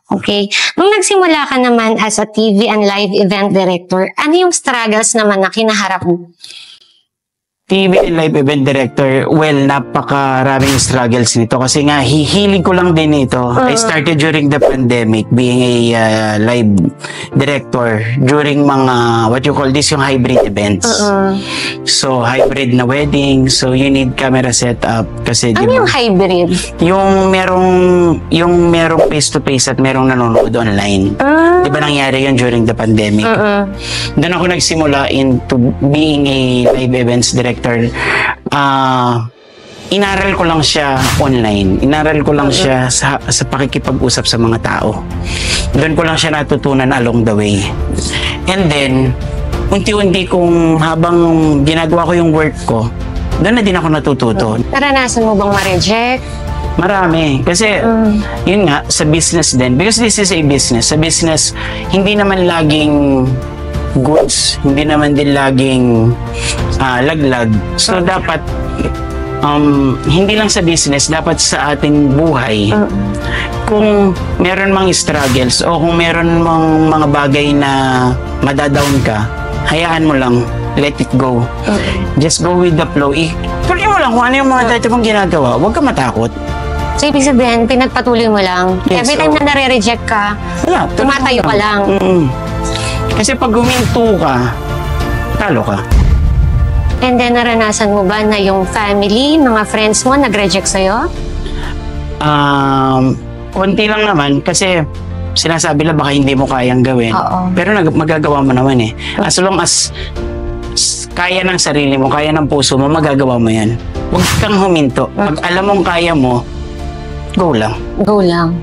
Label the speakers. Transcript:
Speaker 1: Okay. Nung nagsimula ka naman as a TV and live event director, ano yung struggles naman na kinaharap mo?
Speaker 2: TV and live event director, well, napakaraming struggles nito kasi nga hihiling ko lang din ito. I started during the pandemic being a live director during mga what you call this, yung hybrid events. So hybrid na wedding, so you need camera setup kasi
Speaker 1: Ano yung hybrid?
Speaker 2: yung merong face to face at merong nanonood online. Di ba nangyari yun during the pandemic? Doon ako nagsimula into being a live events director. Inaral ko lang siya online. Inaral ko lang siya sa pakikipag-usap sa mga tao. Doon ko lang siya natutunan along the way. And then, unti-unti kung habang ginagawa ko yung work ko, doon na din ako natututo.
Speaker 1: Naranasan mo bang ma-reject?
Speaker 2: Marami. Kasi, yun nga, sa business din. Because this is a business. Sa business, hindi naman laging goods. Hindi naman din laging laglag. So, dapat, hindi lang sa business, dapat sa ating buhay. Kung meron mang struggles o kung meron mang mga bagay na madadown ka, hayaan mo lang. Let it go. Just go with the flow. Tuloy mo lang kung ano yung mga dati mong ginagawa. Huwag ka matakot.
Speaker 1: So, ibig sabihin, pinagpatuloy mo lang.
Speaker 2: Yes,
Speaker 1: Every time na nare-reject ka, tumatayo ka lang.
Speaker 2: Kasi pag huminto ka, talo ka.
Speaker 1: And then, naranasan mo ba na yung family, mga friends mo, nag-reject sa'yo?
Speaker 2: Konti lang naman kasi sinasabi lang baka hindi mo kayang gawin. Pero magagawa mo naman eh. As long as kaya ng sarili mo, kaya ng puso mo, magagawa mo yan. Huwag kang huminto. Pag alam mong kaya mo, go lang.
Speaker 1: Go lang.